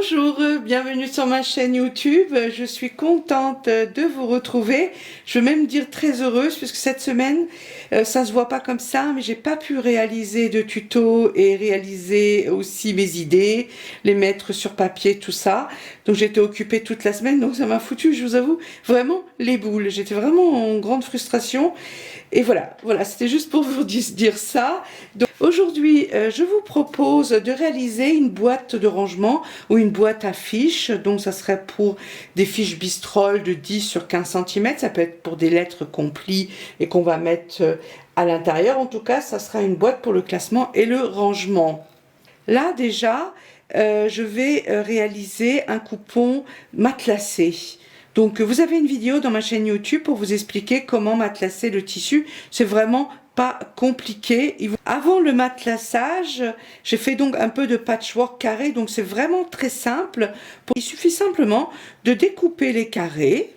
Bonjour, bienvenue sur ma chaîne YouTube. Je suis contente de vous retrouver. Je veux même dire très heureuse puisque cette semaine, ça se voit pas comme ça, mais j'ai pas pu réaliser de tuto et réaliser aussi mes idées, les mettre sur papier, tout ça. Donc j'étais occupée toute la semaine, donc ça m'a foutu, je vous avoue, vraiment les boules. J'étais vraiment en grande frustration. Et voilà, c'était juste pour vous dire ça. Donc aujourd'hui, je vous propose de réaliser une boîte de rangement ou une boîte à fiches. Donc ça serait pour des fiches Bistrol de 10 sur 15 cm. Ça peut être pour des lettres qu'on plie et qu'on va mettre à l'intérieur. En tout cas, ça sera une boîte pour le classement et le rangement. Là déjà, je vais réaliser un coupon matelassé. Donc vous avez une vidéo dans ma chaîne YouTube pour vous expliquer comment matelasser le tissu. C'est vraiment pas compliqué. Avant le matelassage, j'ai fait donc un peu de patchwork carré, donc c'est vraiment très simple. Il suffit simplement de découper les carrés,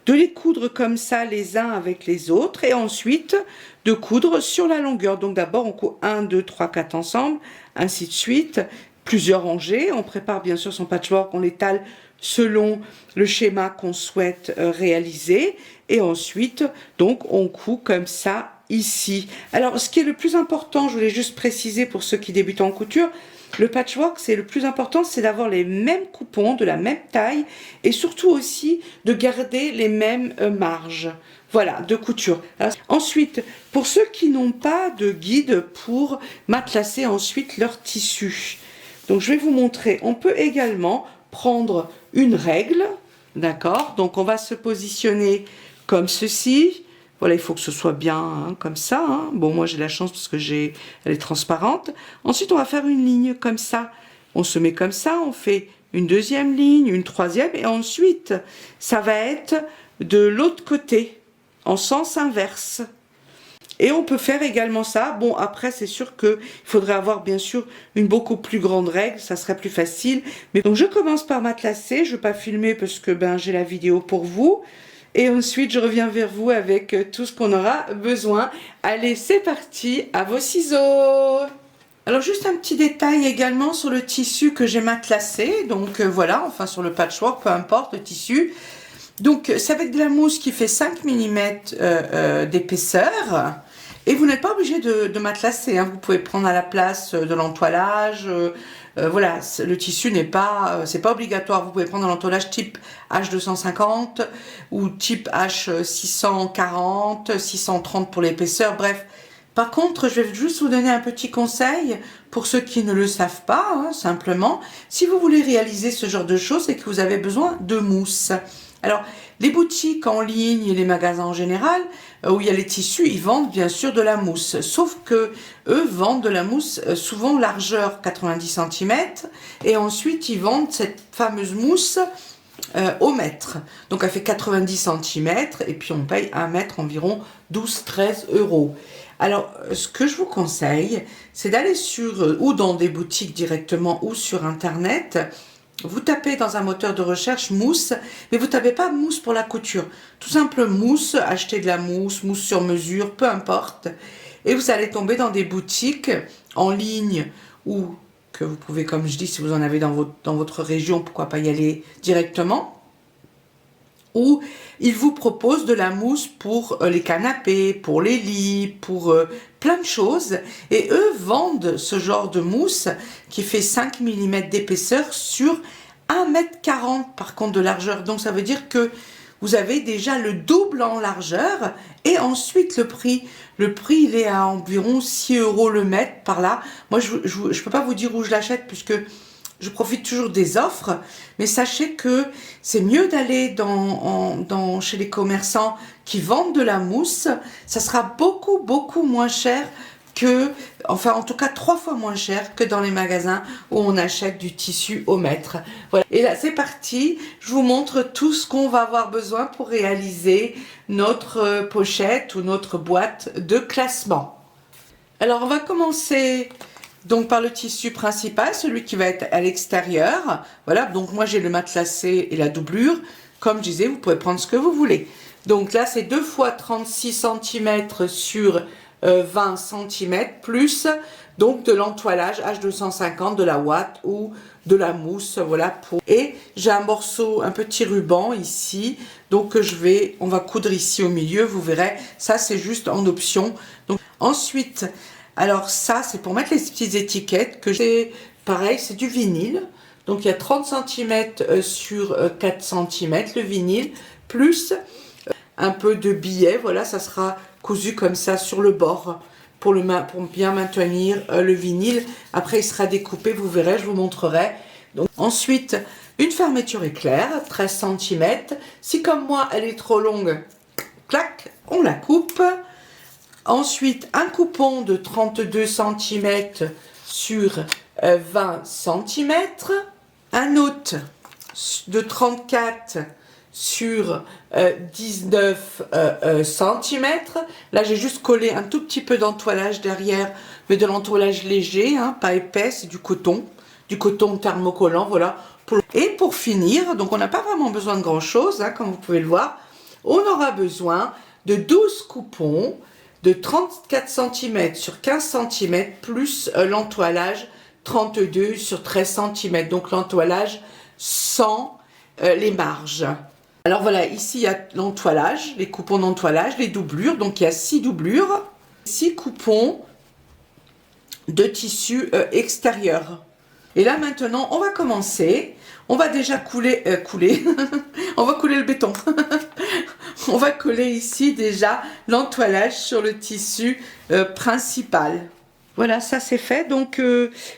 de les coudre comme ça les uns avec les autres et ensuite de coudre sur la longueur. Donc d'abord on coud 1, 2, 3, 4 ensemble, ainsi de suite, plusieurs rangées. On prépare bien sûr son patchwork, on l'étale selon le schéma qu'on souhaite réaliser et ensuite donc on coud comme ça ici. Alors ce qui est le plus important, je voulais juste préciser pour ceux qui débutent en couture, le patchwork, c'est le plus important, c'est d'avoir les mêmes coupons de la même taille et surtout aussi de garder les mêmes marges. Voilà, de couture. Alors, ensuite, pour ceux qui n'ont pas de guide pour matelasser ensuite leur tissu, donc je vais vous montrer, on peut également prendre une règle, d'accord? Donc on va se positionner comme ceci. Voilà, il faut que ce soit bien comme ça. Bon, moi j'ai la chance parce que elle est transparente. Ensuite, on va faire une ligne comme ça. On se met comme ça, on fait une deuxième ligne, une troisième, et ensuite, ça va être de l'autre côté, en sens inverse. Et on peut faire également ça. Bon, après, c'est sûr qu'il faudrait avoir, bien sûr, une beaucoup plus grande règle. Ça serait plus facile. Mais donc, je commence par matelasser. Je ne vais pas filmer parce que j'ai la vidéo pour vous. Et ensuite, je reviens vers vous avec tout ce qu'on aura besoin. Allez, c'est parti. À vos ciseaux. Alors, juste un petit détail également sur le tissu que j'ai matelassé. Donc, voilà, enfin, sur le patchwork, peu importe le tissu. Donc, c'est avec de la mousse qui fait 5 mm d'épaisseur. Et vous n'êtes pas obligé de matelasser, vous pouvez prendre à la place de l'entoilage. Voilà, le tissu n'est pas, c'est pas obligatoire. Vous pouvez prendre un entoilage type H250 ou type H640, 630 pour l'épaisseur, bref. Par contre, je vais juste vous donner un petit conseil pour ceux qui ne le savent pas, simplement. Si vous voulez réaliser ce genre de choses, c'est que vous avez besoin de mousse. Alors, les boutiques en ligne et les magasins en général, où il y a les tissus, ils vendent bien sûr de la mousse. Sauf que eux vendent de la mousse souvent largeur 90 cm et ensuite ils vendent cette fameuse mousse au mètre. Donc elle fait 90 cm et puis on paye un mètre environ 12-13 €. Alors, ce que je vous conseille, c'est d'aller sur, ou dans des boutiques directement, ou sur Internet. Vous tapez dans un moteur de recherche mousse, mais vous tapez pas mousse pour la couture. Tout simple mousse, achetez de la mousse, mousse sur mesure, peu importe. Et vous allez tomber dans des boutiques en ligne ou que vous pouvez, comme je dis, si vous en avez dans votre région, pourquoi pas y aller directement. Où ils vous proposent de la mousse pour les canapés, pour les lits, pour plein de choses. Et eux vendent ce genre de mousse qui fait 5 mm d'épaisseur sur 1,40 m par contre de largeur. Donc ça veut dire que vous avez déjà le double en largeur. Et ensuite le prix il est à environ 6 € le mètre par là. Moi je peux pas vous dire où je l'achète puisque je profite toujours des offres, mais sachez que c'est mieux d'aller chez les commerçants qui vendent de la mousse. Ça sera beaucoup moins cher que, enfin en tout cas 3 fois moins cher que dans les magasins où on achète du tissu au mètre. Voilà. Et là c'est parti, je vous montre tout ce qu'on va avoir besoin pour réaliser notre pochette ou notre boîte de classement. Alors on va commencer donc par le tissu principal, celui qui va être à l'extérieur. Voilà, donc moi j'ai le matelassé et la doublure. Comme je disais, vous pouvez prendre ce que vous voulez. Donc là c'est 2 x 36 cm sur 20 cm plus donc de l'entoilage H250, de la ouate ou de la mousse, voilà. Et j'ai un morceau, un petit ruban ici, donc on va coudre ici au milieu, vous verrez, ça c'est juste en option. Donc ensuite, alors ça c'est pour mettre les petites étiquettes, que j'ai, pareil, c'est du vinyle, donc il y a 30 cm sur 4 cm le vinyle, plus un peu de billet, voilà, ça sera cousu comme ça sur le bord pour bien maintenir le vinyle. Après il sera découpé, vous verrez, je vous montrerai. Donc ensuite une fermeture éclair 13 cm, si comme moi elle est trop longue, clac, on la coupe. Ensuite un coupon de 32 cm sur 20 cm, un autre de 34 sur 19 cm. Là j'ai juste collé un tout petit peu d'entoilage derrière, mais de l'entoilage léger, hein, pas épais, c'est du coton thermocollant, voilà. Et pour finir, donc on n'a pas vraiment besoin de grand chose, hein, comme vous pouvez le voir, on aura besoin de 12 coupons de 34 cm sur 15 cm, plus l'entoilage 32 sur 13 cm, donc l'entoilage sans les marges. Alors voilà, ici il y a l'entoilage, les coupons d'entoilage, les doublures, donc il y a 6 doublures, 6 coupons de tissu extérieur. Et là maintenant on va commencer, on va déjà couler, on va couler le béton. On va coller ici déjà l'entoilage sur le tissu principal. Voilà, ça c'est fait. Donc,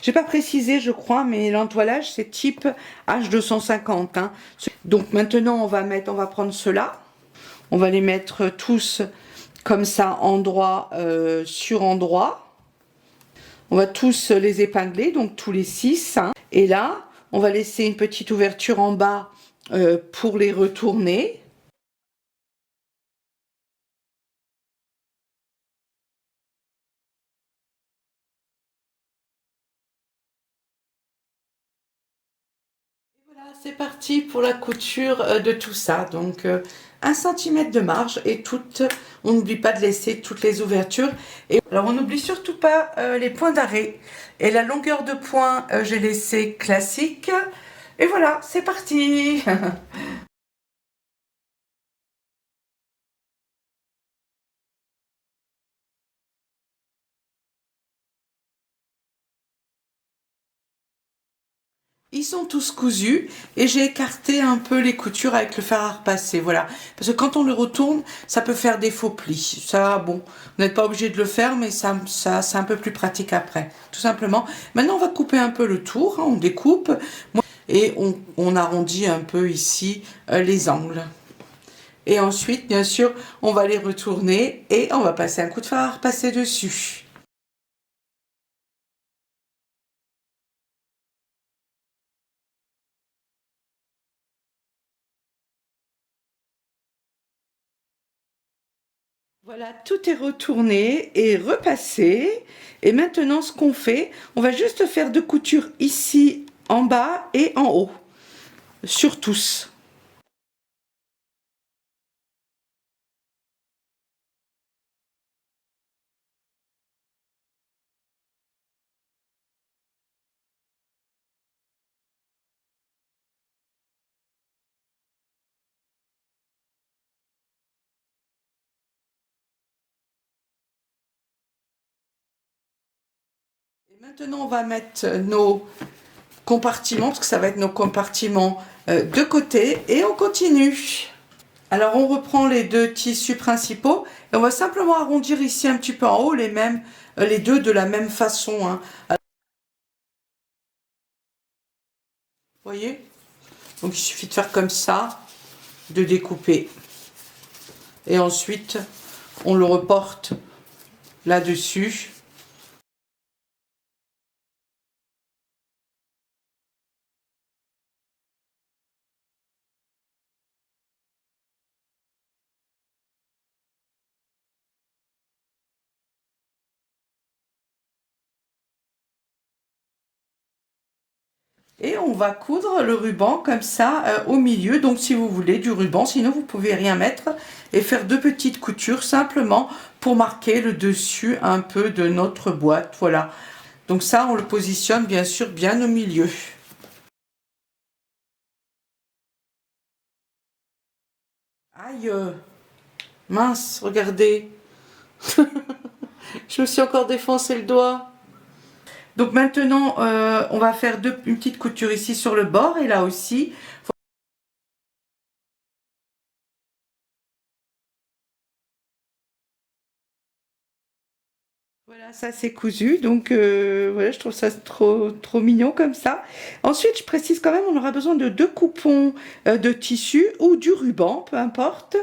j'ai pas précisé, je crois, mais l'entoilage c'est type H250. Hein. Donc maintenant, on va prendre ceux-là. On va les mettre tous comme ça, endroit sur endroit. On va tous les épingler, donc tous les 6. Hein. Et là, on va laisser une petite ouverture en bas pour les retourner. Voilà, c'est parti pour la couture de tout ça. Donc 1 cm de marge et on n'oublie pas de laisser toutes les ouvertures. Et alors on n'oublie surtout pas les points d'arrêt. Et la longueur de point, j'ai laissé classique. Et voilà, c'est parti. Ils sont tous cousus et j'ai écarté un peu les coutures avec le fer à repasser, voilà. Parce que quand on le retourne, ça peut faire des faux plis. Ça, bon, vous n'êtes pas obligé de le faire, mais ça c'est un peu plus pratique après, tout simplement. Maintenant, on va couper un peu le tour, hein, on découpe et on arrondit un peu ici les angles. Et ensuite, bien sûr, on va les retourner et on va passer un coup de fer à repasser dessus. Voilà, tout est retourné et repassé. Et maintenant, ce qu'on fait, on va juste faire 2 coutures ici, en bas et en haut, sur tous. Et maintenant, on va mettre nos compartiments, parce que ça va être nos compartiments de côté, et on continue. Alors, on reprend les 2 tissus principaux, et on va simplement arrondir ici un petit peu en haut, les deux de la même façon. Hein. Vous voyez? Donc, il suffit de faire comme ça, de découper. Et ensuite, on le reporte là-dessus. Et on va coudre le ruban comme ça au milieu. Donc si vous voulez du ruban, sinon vous pouvez rien mettre et faire 2 petites coutures simplement pour marquer le dessus un peu de notre boîte. Voilà. Donc ça, on le positionne bien sûr bien au milieu. Aïe, mince, regardez. Je me suis encore défoncé le doigt. Donc maintenant, on va faire une petite couture ici sur le bord et là aussi. Voilà, ça c'est cousu, donc voilà, je trouve ça trop mignon comme ça. Ensuite, je précise quand même, on aura besoin de 2 coupons de tissu ou du ruban, peu importe.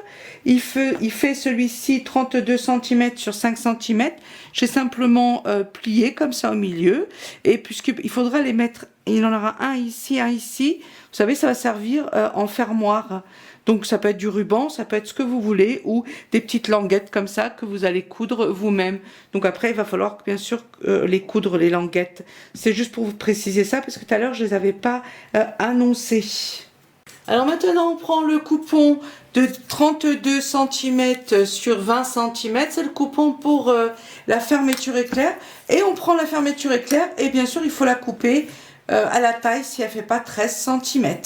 Il fait celui-ci 32 cm sur 5 cm. J'ai simplement plié comme ça au milieu. Et puisqu'il faudra les mettre, il en aura un ici, un ici. Vous savez, ça va servir en fermoir. Donc ça peut être du ruban, ça peut être ce que vous voulez, ou des petites languettes comme ça que vous allez coudre vous-même. Donc après, il va falloir bien sûr les coudre, les languettes. C'est juste pour vous préciser ça, parce que tout à l'heure, je ne les avais pas annoncées. Alors maintenant, on prend le coupon de 32 cm sur 20 cm. C'est le coupon pour la fermeture éclair. Et on prend la fermeture éclair, et bien sûr, il faut la couper à la taille si elle ne fait pas 13 cm.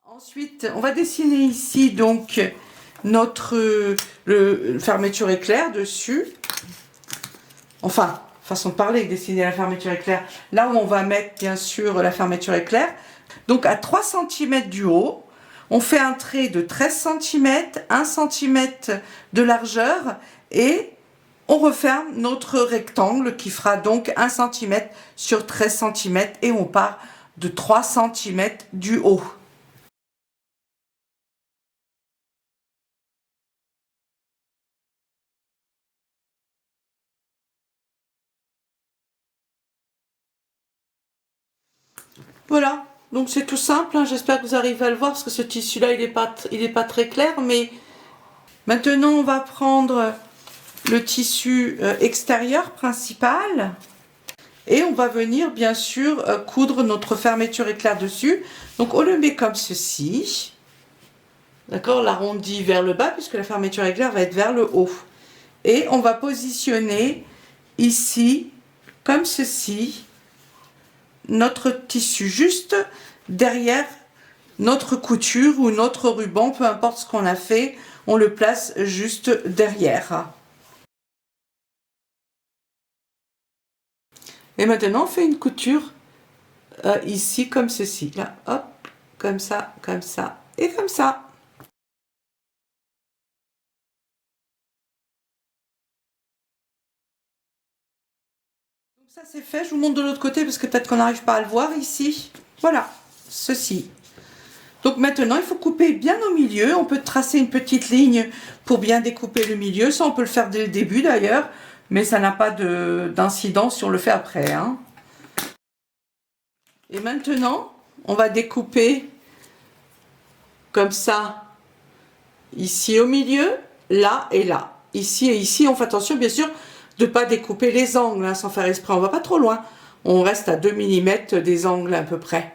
Ensuite, on va dessiner ici donc notre fermeture éclair dessus. Enfin, façon de parler, dessiner la fermeture éclair. Là où on va mettre bien sûr la fermeture éclair. Donc à 3 cm du haut, on fait un trait de 13 cm, 1 cm de largeur et on referme notre rectangle qui fera donc 1 cm sur 13 cm et on part de 3 cm du haut. Voilà, donc c'est tout simple, hein. J'espère que vous arrivez à le voir parce que ce tissu-là, il est pas très clair. Mais maintenant, on va prendre le tissu extérieur principal et on va venir bien sûr coudre notre fermeture éclair dessus. Donc on le met comme ceci, d'accord, l'arrondi vers le bas puisque la fermeture éclair va être vers le haut. Et on va positionner ici, comme ceci, notre tissu juste derrière notre couture ou notre ruban, peu importe ce qu'on a fait, on le place juste derrière. Et maintenant, on fait une couture ici comme ceci. Là, hop, comme ça et comme ça. Donc ça c'est fait, je vous montre de l'autre côté parce que peut-être qu'on n'arrive pas à le voir ici. Voilà, ceci. Donc maintenant, il faut couper bien au milieu. On peut tracer une petite ligne pour bien découper le milieu. Ça, on peut le faire dès le début d'ailleurs, mais ça n'a pas d'incidence si on le fait après, hein. Et maintenant, on va découper comme ça, ici au milieu, là et là. Ici et ici, on fait attention bien sûr de ne pas découper les angles, hein, sans faire exprès. On ne va pas trop loin. On reste à 2 mm des angles à peu près.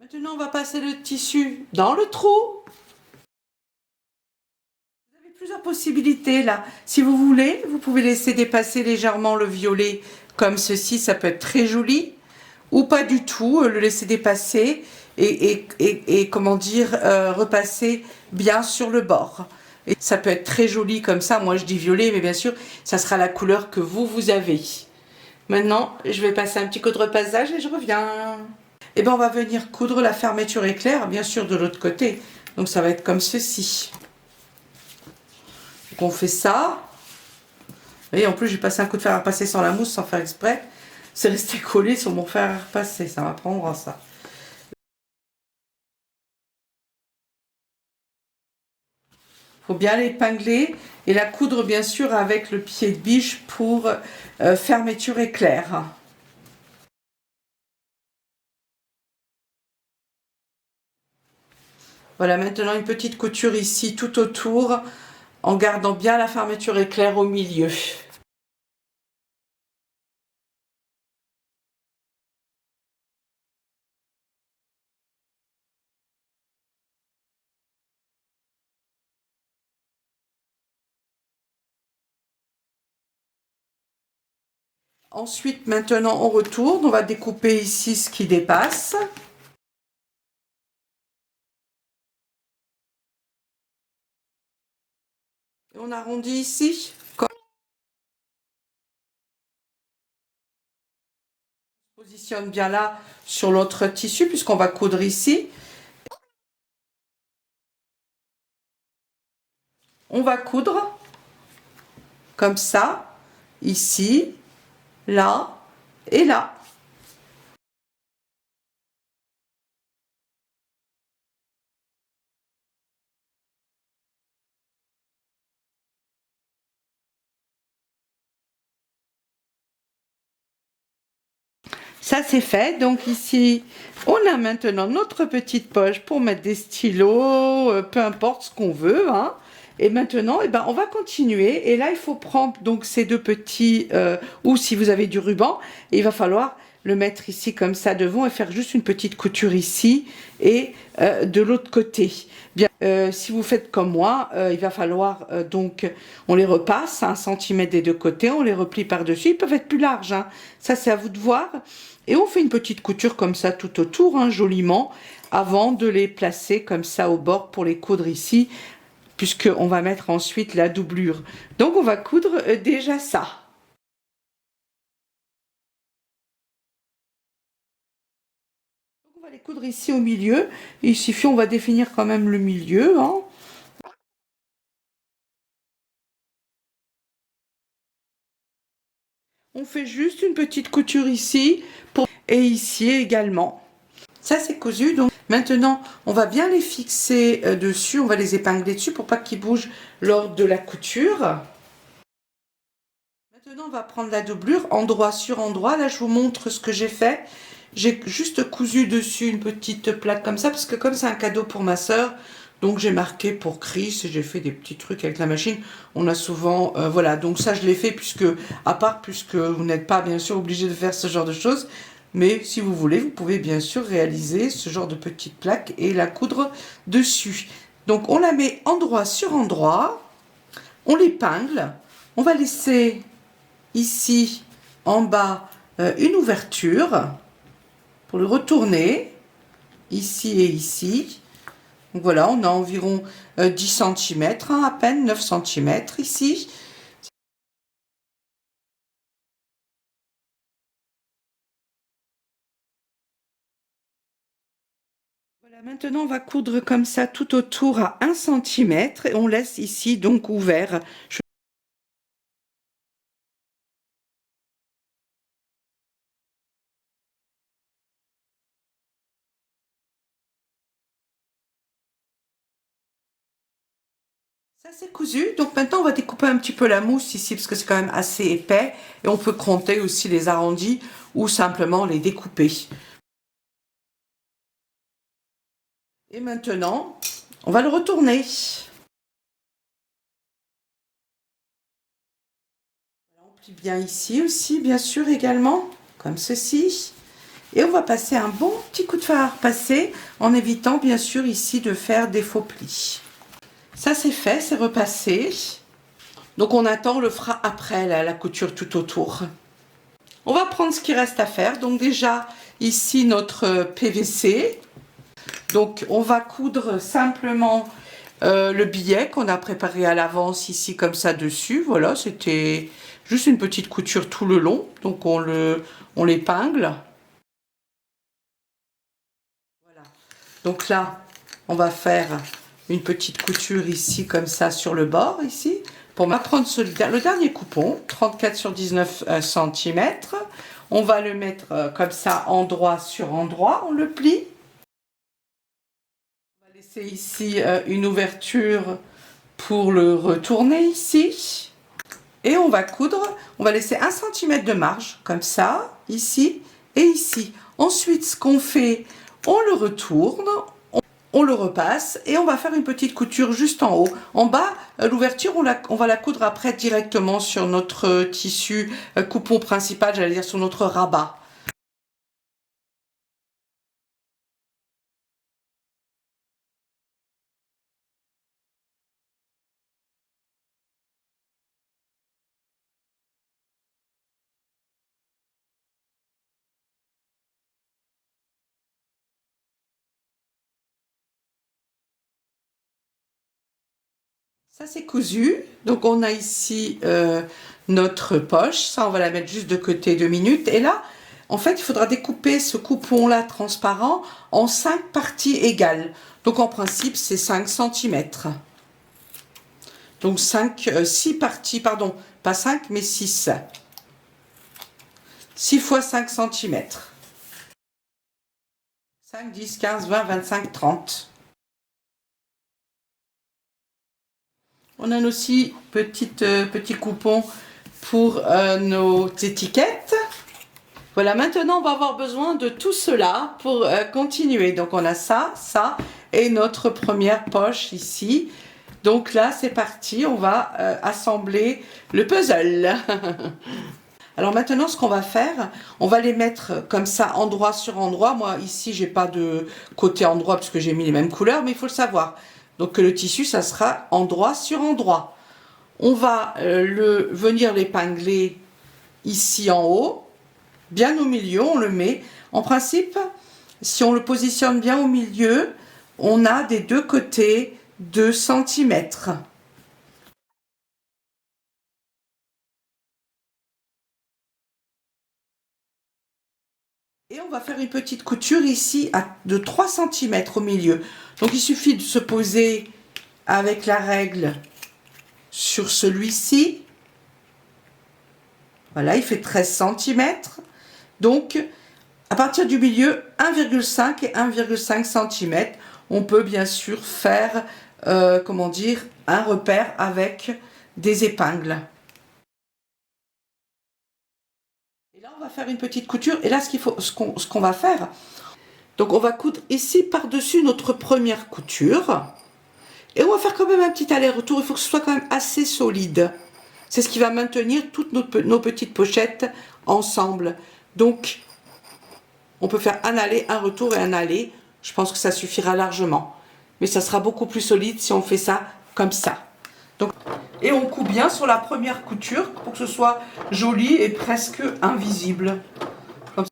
Maintenant, on va passer le tissu dans le trou. Vous avez plusieurs possibilités là. Si vous voulez, vous pouvez laisser dépasser légèrement le violet comme ceci, ça peut être très joli. Ou pas du tout, le laisser dépasser et comment dire, repasser bien sur le bord. Et ça peut être très joli comme ça. Moi je dis violet, mais bien sûr, ça sera la couleur que vous avez. Maintenant, je vais passer un petit coup de repassage et je reviens. Et bien, on va venir coudre la fermeture éclair, bien sûr, de l'autre côté. Donc, ça va être comme ceci. Donc, on fait ça. Et en plus, j'ai passé un coup de fer à repasser sans la mousse, sans faire exprès. C'est resté collé sur mon fer à repasser. Ça m'apprendra ça. Il faut bien l'épingler et la coudre, bien sûr, avec le pied de biche pour fermeture éclair. Voilà, maintenant une petite couture ici tout autour en gardant bien la fermeture éclair au milieu. Ensuite, maintenant, on retourne. On va découper ici ce qui dépasse. Et on arrondit ici. On positionne bien là sur l'autre tissu puisqu'on va coudre ici. On va coudre comme ça, ici, là et là. Ça c'est fait, donc ici on a maintenant notre petite poche pour mettre des stylos, peu importe ce qu'on veut, hein. Et maintenant, eh ben, on va continuer. Et là, il faut prendre donc ces deux petits, ou si vous avez du ruban, il va falloir le mettre ici comme ça devant et faire juste une petite couture ici et de l'autre côté. Bien, si vous faites comme moi, il va falloir donc, on les repasse à 1 cm des deux côtés, on les replie par-dessus. Ils peuvent être plus larges, hein. Ça c'est à vous de voir. Et on fait une petite couture comme ça tout autour, hein, joliment, avant de les placer comme ça au bord pour les coudre ici, puisqu'on va mettre ensuite la doublure. Donc on va coudre déjà ça. On va les coudre ici au milieu. Il suffit, on va définir quand même le milieu, hein. On fait juste une petite couture ici et ici également. Ça c'est cousu, donc maintenant on va bien les fixer dessus, on va les épingler dessus pour pas qu'ils bougent lors de la couture. Maintenant on va prendre la doublure endroit sur endroit. Là je vous montre ce que j'ai fait. J'ai juste cousu dessus une petite plaque comme ça parce que comme c'est un cadeau pour ma soeur, donc j'ai marqué pour Chris et j'ai fait des petits trucs avec la machine. On a souvent, voilà, donc ça je l'ai fait puisque vous n'êtes pas bien sûr obligé de faire ce genre de choses. Mais si vous voulez, vous pouvez bien sûr réaliser ce genre de petite plaque et la coudre dessus. Donc on la met endroit sur endroit, on l'épingle, on va laisser ici en bas une ouverture pour le retourner ici et ici. Donc voilà, on a environ 10 cm, hein, à peine 9 cm ici. Voilà, maintenant on va coudre comme ça tout autour à 1 cm et on laisse ici donc ouvert. Ça c'est cousu, donc maintenant on va découper un petit peu la mousse ici parce que c'est quand même assez épais et on peut compter aussi les arrondis ou simplement les découper. Et maintenant, on va le retourner. On plie bien ici aussi, bien sûr également, comme ceci. Et on va passer un bon petit coup de fer à repasser en évitant bien sûr ici de faire des faux plis. Ça c'est fait, c'est repassé. Donc on attend, on le fera après la couture tout autour. On va prendre ce qui reste à faire. Donc déjà ici notre PVC. Donc on va coudre simplement le billet qu'on a préparé à l'avance ici comme ça dessus. Voilà, c'était juste une petite couture tout le long. Donc on l'épingle. Voilà. Donc là, on va faire une petite couture ici comme ça sur le bord ici. Pour prendre le dernier coupon, 34 sur 19 cm. On va le mettre comme ça endroit sur endroit. On le plie. On va laisser ici une ouverture pour le retourner ici. Et on va coudre, on va laisser 1 cm de marge, comme ça, ici et ici. Ensuite, ce qu'on fait, on le retourne, on le repasse et on va faire une petite couture juste en haut. En bas, l'ouverture, on va la coudre après directement sur notre tissu coupon principal, j'allais dire sur notre rabat. Ça c'est cousu, donc on a ici notre poche, ça on va la mettre juste de côté 2 minutes, et là en fait il faudra découper ce coupon là transparent en 5 parties égales, donc en principe c'est 5 cm. Donc 6 parties, pardon, pas 5 mais 6. 6 fois 5 cm. 5, 10, 15, 20, 25, 30. On a aussi petit coupon pour nos étiquettes. Voilà, maintenant on va avoir besoin de tout cela pour continuer. Donc on a ça, ça et notre première poche ici. Donc là c'est parti, on va assembler le puzzle. Alors maintenant ce qu'on va faire, on va les mettre comme ça endroit sur endroit. Moi ici j'ai pas de côté endroit parce que j'ai mis les mêmes couleurs, mais il faut le savoir. Donc le tissu ça sera endroit sur endroit. On va venir l'épingler ici en haut, bien au milieu, on le met. En principe, si on le positionne bien au milieu, on a des deux côtés 2 cm. Et on va faire une petite couture ici de 3 cm au milieu. Donc il suffit de se poser avec la règle sur celui-ci. Voilà, il fait 13 cm. Donc, à partir du milieu, 1,5 et 1,5 cm. On peut bien sûr faire, comment dire, un repère avec des épingles. Et là, on va faire une petite couture. Et là, ce qu'on va faire, donc on va coudre ici par-dessus notre première couture. Et on va faire quand même un petit aller-retour. Il faut que ce soit quand même assez solide. C'est ce qui va maintenir toutes nos petites pochettes ensemble. Donc, on peut faire un aller, un retour et un aller. Je pense que ça suffira largement. Mais ça sera beaucoup plus solide si on fait ça comme ça. Donc, et on coud bien sur la première couture pour que ce soit joli et presque invisible. Comme ça.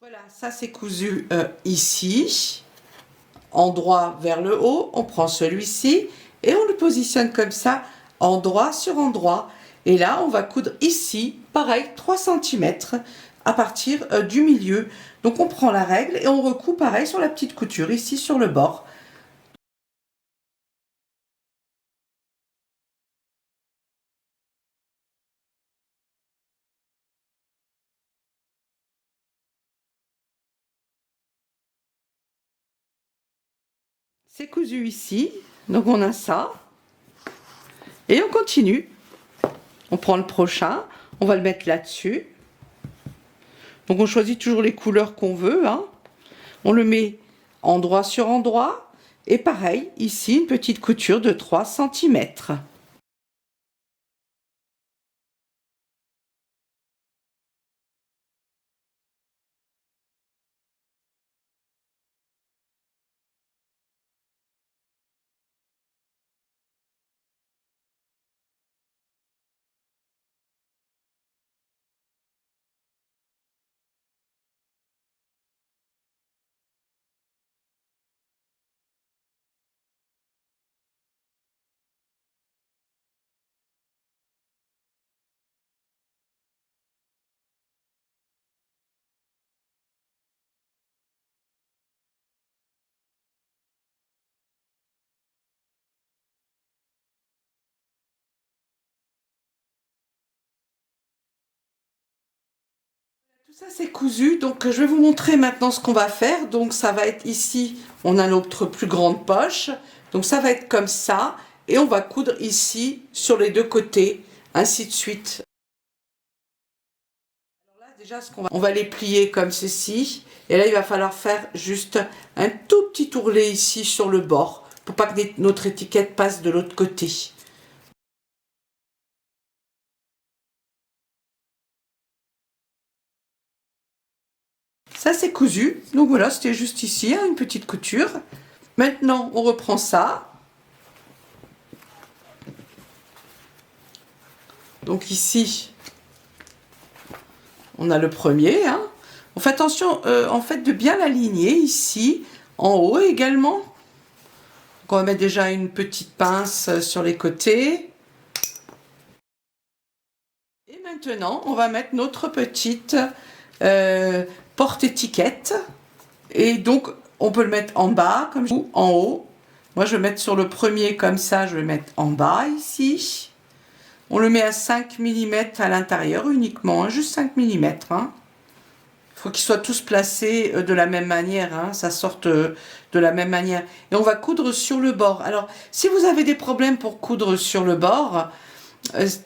Voilà, ça c'est cousu ici. Endroit vers le haut, on prend celui-ci et on le positionne comme ça, endroit sur endroit. Et là, on va coudre ici, pareil, 3 cm à partir du milieu. Donc on prend la règle et on recoud pareil sur la petite couture, ici sur le bord. C'est cousu ici, donc on a ça. Et on continue. On prend le prochain, on va le mettre là-dessus. Donc on choisit toujours les couleurs qu'on veut, hein. On le met endroit sur endroit. Et pareil, ici, une petite couture de 3 cm. Tout ça c'est cousu, donc je vais vous montrer maintenant ce qu'on va faire. Donc ça va être ici, on a notre plus grande poche, donc ça va être comme ça, et on va coudre ici sur les deux côtés, ainsi de suite. Alors là déjà, on va les plier comme ceci, et là il va falloir faire juste un tout petit ourlet ici sur le bord, pour pas que notre étiquette passe de l'autre côté. Ça c'est cousu, donc voilà, c'était juste ici, hein, une petite couture. Maintenant on reprend ça. Donc ici, on a le premier. Hein. On fait attention en fait de bien l'aligner ici, en haut également. Donc on va mettre déjà une petite pince sur les côtés. Et maintenant, on va mettre notre petite porte-étiquette. Et donc, on peut le mettre en bas, comme ou en haut. Moi, je vais mettre sur le premier comme ça, je vais mettre en bas ici. On le met à 5 mm à l'intérieur uniquement, hein, juste 5 mm. Hein. Il faut qu'ils soient tous placés de la même manière, hein, ça sorte de la même manière. Et on va coudre sur le bord. Alors, si vous avez des problèmes pour coudre sur le bord,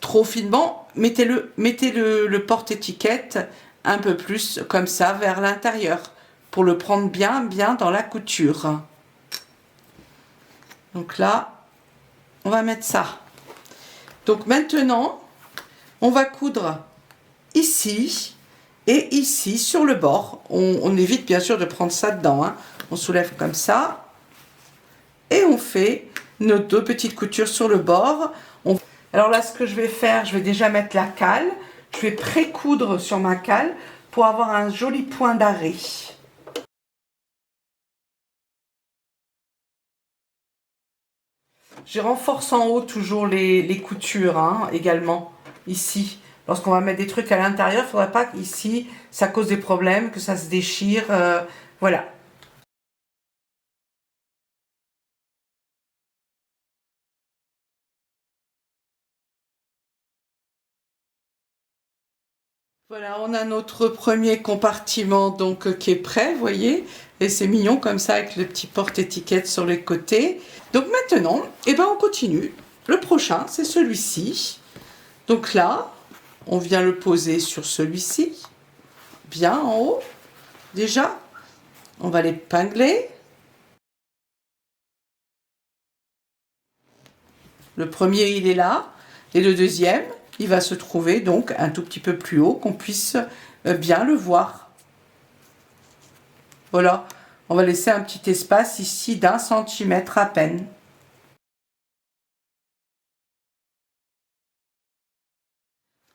trop finement, mettez le porte-étiquette un peu plus comme ça vers l'intérieur pour le prendre bien dans la couture. Donc là, on va mettre ça. Donc maintenant, on va coudre ici et ici sur le bord. On évite bien sûr de prendre ça dedans. Hein. On soulève comme ça et on fait nos 2 petites coutures sur le bord. Alors là, ce que je vais faire, je vais déjà mettre la cale. Je vais pré-coudre sur ma cale pour avoir un joli point d'arrêt. Je renforce en haut toujours les coutures, hein, également, ici. Lorsqu'on va mettre des trucs à l'intérieur, il ne faudrait pas qu'ici, ça cause des problèmes, que ça se déchire. Voilà. Voilà, on a notre premier compartiment donc qui est prêt, vous voyez. Et c'est mignon comme ça avec le petit porte-étiquette sur les côtés. Donc maintenant, eh ben, on continue. Le prochain, c'est celui-ci. Donc là, on vient le poser sur celui-ci, bien en haut, déjà. On va l'épingler. Le premier, il est là. Et le deuxième, il va se trouver donc un tout petit peu plus haut, qu'on puisse bien le voir. Voilà, on va laisser un petit espace ici d'1 centimètre à peine.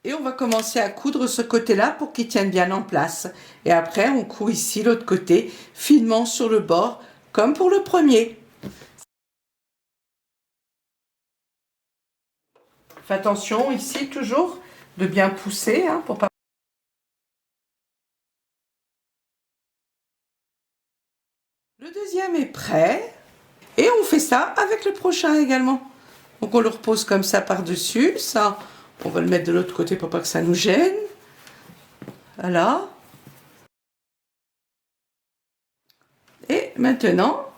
Et on va commencer à coudre ce côté-là pour qu'il tienne bien en place. Et après, on coud ici l'autre côté, finement sur le bord, comme pour le premier. Fais attention ici toujours de bien pousser, hein, pour pas... Le deuxième est prêt. Et on fait ça avec le prochain également. Donc on le repose comme ça par-dessus. Ça, on va le mettre de l'autre côté pour pas que ça nous gêne. Voilà. Et maintenant,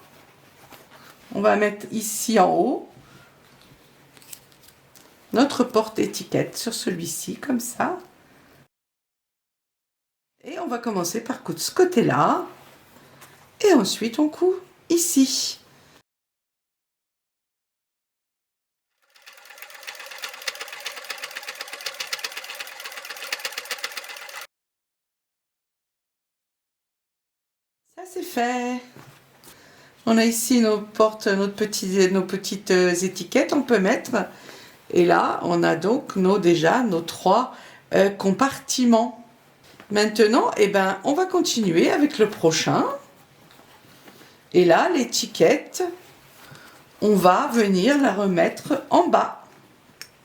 on va mettre ici en haut notre porte-étiquette sur celui-ci, comme ça. Et on va commencer par coudre ce côté-là. Et ensuite, on coud ici. Ça, c'est fait. On a ici nos petites étiquettes, on peut mettre. Et là, on a donc déjà nos 3 compartiments. Maintenant, eh ben, on va continuer avec le prochain. Et là, l'étiquette, on va venir la remettre en bas.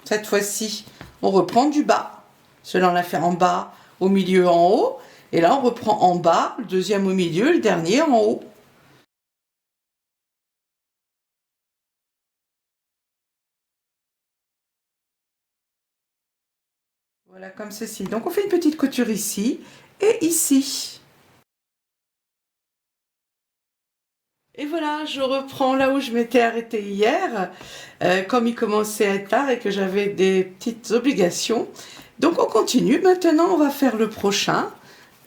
Cette fois-ci, on reprend du bas. Cela, on l'a fait en bas, au milieu, en haut. Et là, on reprend en bas, le deuxième au milieu, le dernier en haut. Voilà, comme ceci. Donc, on fait une petite couture ici et ici. Et voilà, je reprends là où je m'étais arrêtée hier, comme il commençait à être tard et que j'avais des petites obligations. Donc on continue. Maintenant, on va faire le prochain.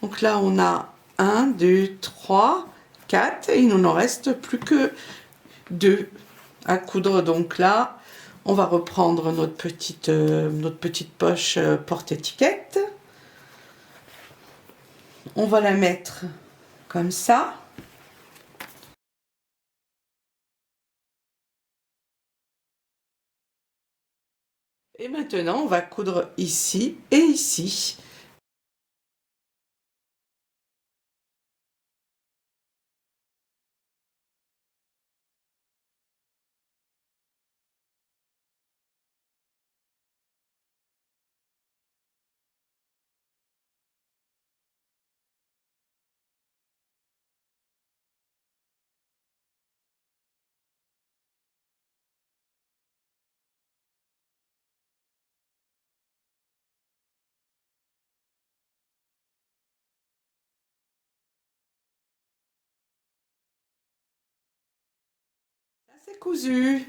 Donc là, on a 1, 2, 3, 4 et il nous en reste plus que 2 à coudre. Donc là, on va reprendre notre petite poche porte-étiquette. On va la mettre comme ça. Et maintenant, on va coudre ici et ici. C'est cousu.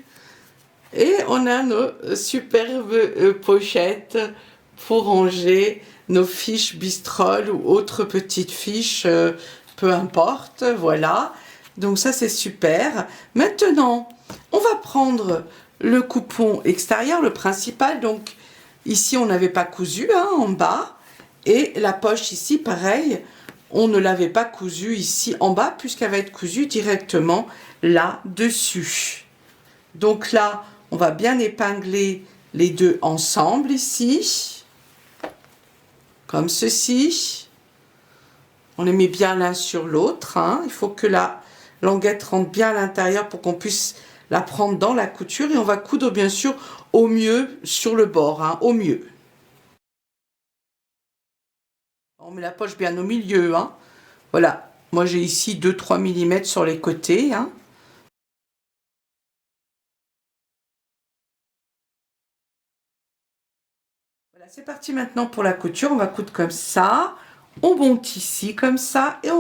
Et on a nos superbes pochettes pour ranger nos fiches Bistrol ou autres petites fiches, peu importe, voilà. Donc ça c'est super. Maintenant, on va prendre le coupon extérieur, le principal. Donc ici on n'avait pas cousu hein, en bas. Et la poche ici, pareil, on ne l'avait pas cousu ici en bas puisqu'elle va être cousue directement là-dessus. Donc là, on va bien épingler les deux ensemble ici, comme ceci. On les met bien l'un sur l'autre. Hein. Il faut que la languette rentre bien à l'intérieur pour qu'on puisse la prendre dans la couture. Et on va coudre bien sûr au mieux sur le bord, hein, au mieux. On met la poche bien au milieu. Hein. Voilà, moi j'ai ici 2-3 mm sur les côtés. Hein. Voilà, c'est parti maintenant pour la couture. On va coudre comme ça. On monte ici comme ça et on...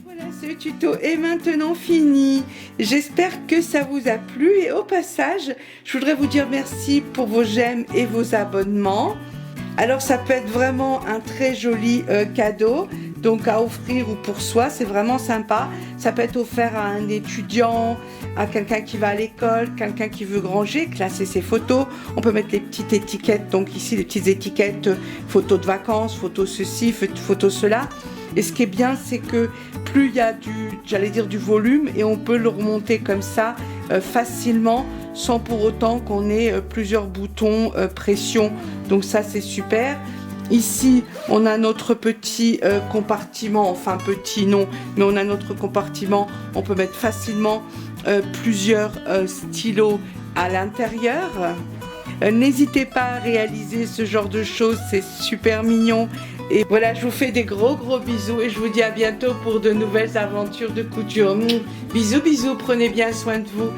Voilà, ce tuto est maintenant fini. J'espère que ça vous a plu et au passage, je voudrais vous dire merci pour vos j'aime et vos abonnements. Alors ça peut être vraiment un très joli cadeau, donc à offrir ou pour soi, c'est vraiment sympa. Ça peut être offert à un étudiant, à quelqu'un qui va à l'école, quelqu'un qui veut ranger, classer ses photos. On peut mettre les petites étiquettes, donc ici les petites étiquettes, photos de vacances, photos ceci, photos cela. Et ce qui est bien, c'est que plus il y a du volume et on peut le remonter comme ça facilement sans pour autant qu'on ait plusieurs boutons pression. Donc ça, c'est super. Ici, on a notre petit compartiment, enfin petit non, mais on a notre compartiment. On peut mettre facilement plusieurs stylos à l'intérieur. N'hésitez pas à réaliser ce genre de choses, c'est super mignon. Et voilà, je vous fais des gros bisous et je vous dis à bientôt pour de nouvelles aventures de couture. Bisous, prenez bien soin de vous.